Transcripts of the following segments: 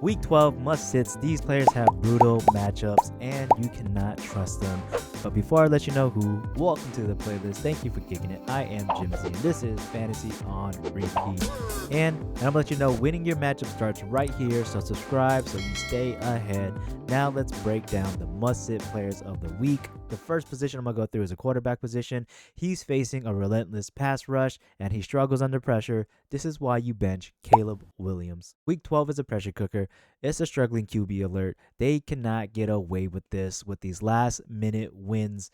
Week 12 must sits. These players have brutal matchups and you cannot trust them. But before I let you know who, welcome to the playlist. Thank you for kicking it. I am Jimzy and this is Fantasy on Repeat. And I'm gonna let you know winning your matchup starts right here. So subscribe so you stay ahead. Now let's break down the must sit players of the week. The first position I'm gonna go through is a quarterback position. He's facing a relentless pass rush and he struggles under pressure. This is why you bench Caleb Williams. Week 12 is a pressure cooker. It's a struggling QB alert. They cannot get away with this with these last minute wins.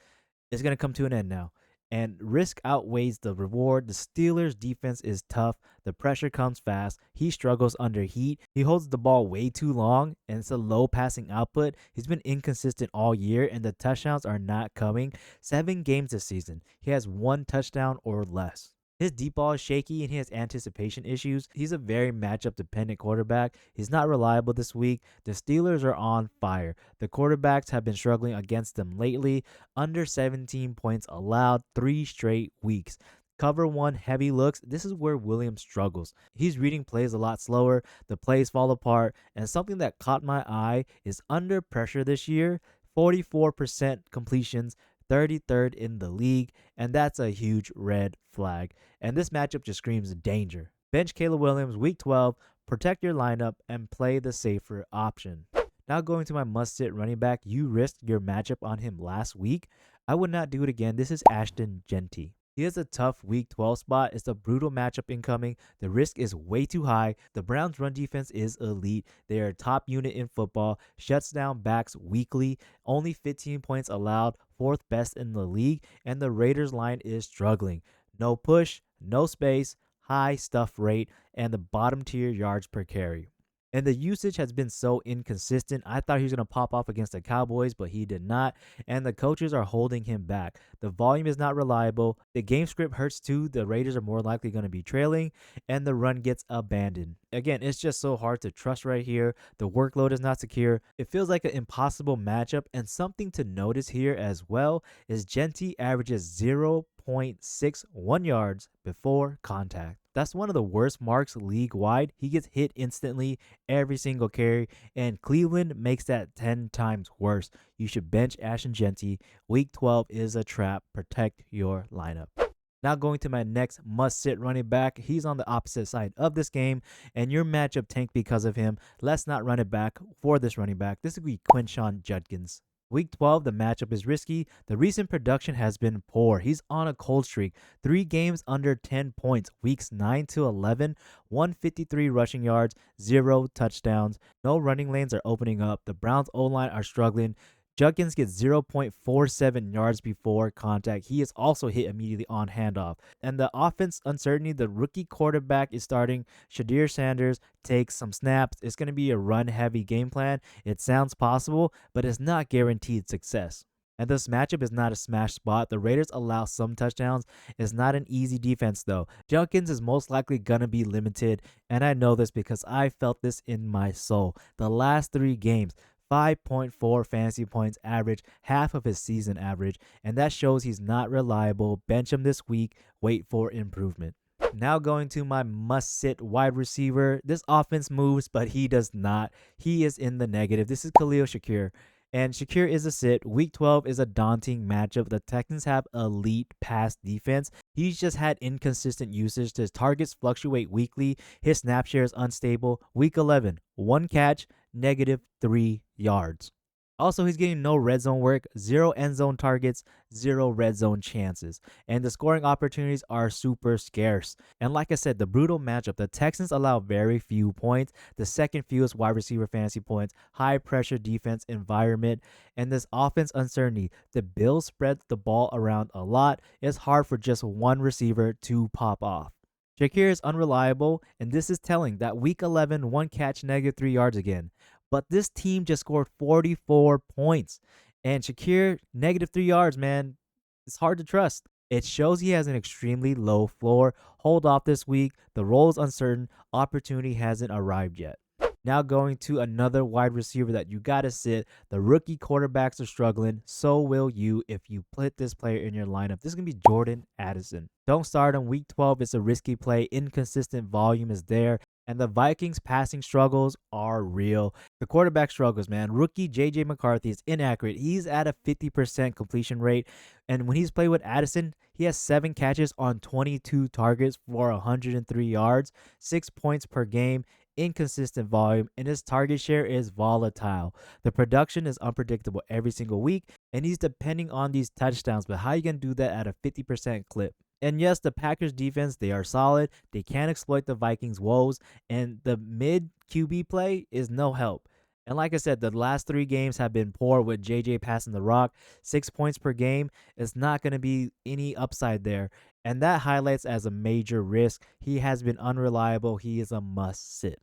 It's going to come to an end now. And risk outweighs the reward. The Steelers' defense is tough. The pressure comes fast. He struggles under heat. He holds the ball way too long, and it's a low passing output. He's been inconsistent all year, and the touchdowns are not coming. 7 games this season. He has 1 touchdown or less. His deep ball is shaky and he has anticipation issues. He's a very matchup dependent quarterback. He's not reliable this week. The Steelers are on fire. The quarterbacks have been struggling against them lately. Under 17 points allowed 3 straight weeks. Cover 1 heavy looks. This is where Williams struggles. He's reading plays a lot slower. The plays fall apart. And something that caught my eye is under pressure this year. 44% completions. 33rd in the league, and that's a huge red flag. And this matchup just screams danger. Bench Caleb Williams week 12, protect your lineup, and play the safer option. Now going to my must-sit running back, you risked your matchup on him last week. I would not do it again. This is Ashton Jeanty. He has a tough week 12 spot. It's a brutal matchup incoming. The risk is way too high. The Browns' run defense is elite. They are a top unit in football. Shuts down backs weekly. Only 15 points allowed. 4th best in the league. And the Raiders' line is struggling. No push, no space, high stuff rate, and the bottom tier yards per carry. And the usage has been so inconsistent. I thought he was going to pop off against the Cowboys, but he did not. And the coaches are holding him back. The volume is not reliable. The game script hurts too. The Raiders are more likely going to be trailing. And the run gets abandoned. Again, it's just so hard to trust right here. The workload is not secure. It feels like an impossible matchup. And something to notice here as well is Jeanty averages 0.61 yards before contact. That's one of the worst marks league-wide. He gets hit instantly every single carry, and Cleveland makes that 10 times worse. You should bench Ashton Jeanty. Week 12 is a trap. Protect your lineup. Now going to my next must-sit running back. He's on the opposite side of this game, and your matchup tanked because of him. Let's not run it back for this running back. This would be Quinshon Judkins. Week 12, the matchup is risky. The recent production has been poor. He's on a cold streak. 3 games under 10 points. Weeks 9 to 11, 153 rushing yards, 0 touchdowns. No running lanes are opening up. The Browns' O-line are struggling. Judkins gets 0.47 yards before contact. He is also hit immediately on handoff. And the offense uncertainty, the rookie quarterback is starting. Shedeur Sanders takes some snaps. It's going to be a run-heavy game plan. It sounds possible, but it's not guaranteed success. And this matchup is not a smash spot. The Raiders allow some touchdowns. It's not an easy defense, though. Judkins is most likely going to be limited, and I know this because I felt this in my soul. The last 3 games, 5.4 fantasy points average, half of his season average, and that shows he's not reliable. Bench him this week. Wait for improvement. Now going to my must-sit wide receiver. This offense moves, but he does not. He is in the negative. This is Khalil Shakir. And Shakir is a sit. Week 12 is a daunting matchup. The Texans have elite pass defense. He's just had inconsistent usage. His targets fluctuate weekly. His snap share is unstable. Week 11, 1 catch, -3 yards. Also, he's getting no red zone work, 0 end zone targets, 0 red zone chances. And the scoring opportunities are super scarce. And like I said, the brutal matchup, the Texans allow very few points, the second fewest wide receiver fantasy points, high pressure defense environment, and this offense uncertainty. The Bills spread the ball around a lot. It's hard for just one receiver to pop off. Shakir is unreliable, and this is telling that week 11, 1 catch, -3 yards again. But this team just scored 44 points. And Shakir, -3 yards, man. It's hard to trust. It shows he has an extremely low floor. Hold off this week. The role is uncertain. Opportunity hasn't arrived yet. Now going to another wide receiver that you got to sit. The rookie quarterbacks are struggling. So will you if you put this player in your lineup. This is going to be Jordan Addison. Don't start him. Week 12 is a risky play. Inconsistent volume is there. And the Vikings passing struggles are real. The quarterback struggles, man. Rookie JJ McCarthy is inaccurate. He's at a 50% completion rate. And when he's played with Addison, he has 7 catches on 22 targets for 103 yards, 6 points per game, inconsistent volume, and his target share is volatile. The production is unpredictable every single week, and he's depending on these touchdowns. But how are you going to do that at a 50% clip? And yes, the Packers defense, they are solid. They can exploit the Vikings' woes, and the mid QB play is no help. And like I said, the last 3 games have been poor with JJ passing the rock. 6 points per game. It's not going to be any upside there. And that highlights as a major risk. He has been unreliable. He is a must sit.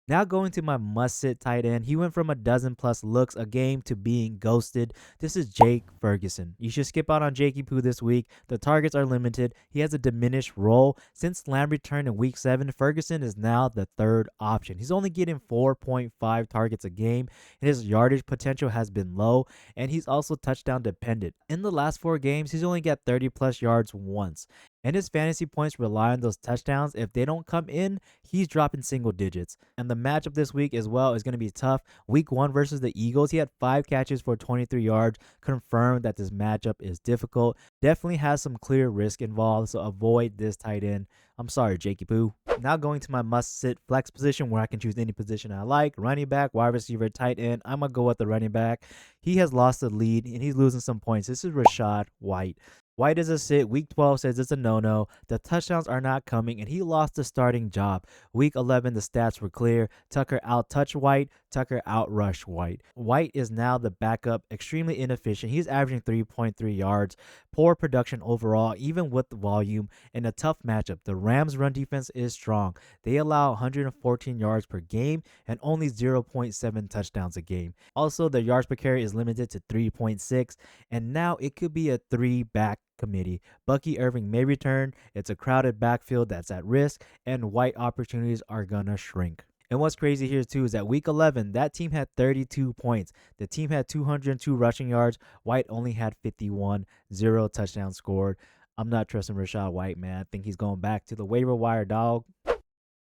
Now going to my must-sit tight end, he went from a dozen plus looks a game to being ghosted. This is Jake Ferguson. You should skip out on Jakey Poo this week. The targets are limited. He has a diminished role. Since Lamb returned in week 7, Ferguson is now the 3rd option. He's only getting 4.5 targets a game. His yardage potential has been low, and he's also touchdown dependent. In the last 4 games, he's only got 30 plus yards once. And his fantasy points rely on those touchdowns. If they don't come in, he's dropping single digits. And the matchup this week as well is going to be tough. Week 1 versus the Eagles, he had 5 catches for 23 yards. Confirmed that this matchup is difficult. Definitely has some clear risk involved, so avoid this tight end. I'm sorry, Jakey Poo. Now going to my must-sit flex position where I can choose any position I like. Running back, wide receiver, tight end. I'm going to go with the running back. He has lost the lead, and he's losing some points. This is Rachaad White. White is a sit. Week 12 says it's a no-no. The touchdowns are not coming, and he lost the starting job. Week 11, the stats were clear. Tucker out-touched White. Tucker out-rushed White. White is now the backup, extremely inefficient. He's averaging 3.3 yards. Poor production overall, even with the volume, and a tough matchup. The Rams' run defense is strong. They allow 114 yards per game and only 0.7 touchdowns a game. Also, the yards per carry is limited to 3.6, and now it could be a 3-back committee. Bucky Irving may return. It's a crowded backfield that's at risk, and White opportunities are gonna shrink. And what's crazy here too is that week 11, that team had 32 points. The team had 202 rushing yards. White only had 51, 0 touchdowns scored. I'm not trusting Rachaad White, man. I think he's going back to the waiver wire, dog.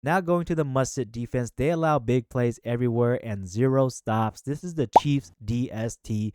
Now going to the must-sit defense, they allow big plays everywhere and 0 stops. This is the Chiefs DST.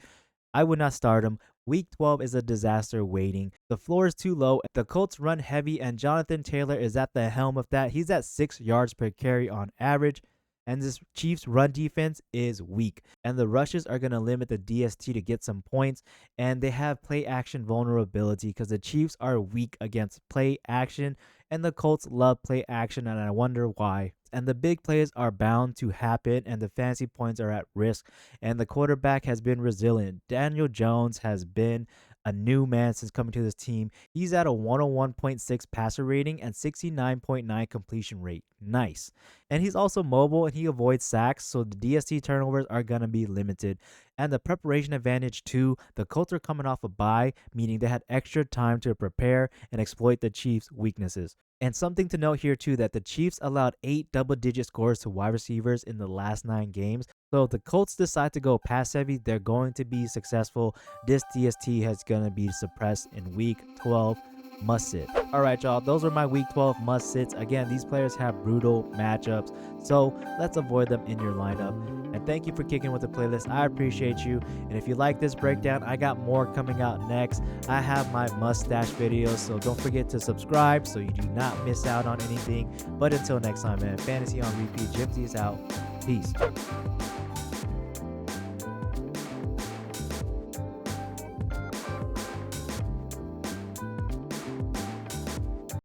I would not start him. Week 12 is a disaster waiting. The floor is too low. The Colts run heavy, and Jonathan Taylor is at the helm of that. He's at 6 yards per carry on average. And this Chiefs run defense is weak. And the rushes are going to limit the DST to get some points. And they have play action vulnerability because the Chiefs are weak against play action. And the Colts love play action, and I wonder why. And the big plays are bound to happen, and the fantasy points are at risk. And the quarterback has been resilient. Daniel Jones has been a new man since coming to this team. He's at a 101.6 passer rating and 69.9 completion rate. Nice. And he's also mobile, and he avoids sacks, so the DST turnovers are going to be limited. And the preparation advantage too, the Colts are coming off a bye, meaning they had extra time to prepare and exploit the Chiefs' weaknesses. And something to note here too, that the Chiefs allowed 8 double-digit scores to wide receivers in the last 9 games. So if the Colts decide to go pass heavy, they're going to be successful. This DST is going to be suppressed in week 12. Must sit. All right, y'all. Those are my week 12 must sits. Again, these players have brutal matchups, so let's avoid them in your lineup. And thank you for kicking with the playlist. I appreciate you. And if you like this breakdown, I got more coming out next. I have my mustache videos, so don't forget to subscribe so you do not miss out on anything. But until next time, man, Fantasy on Repeat. Gypsy's out. Peace.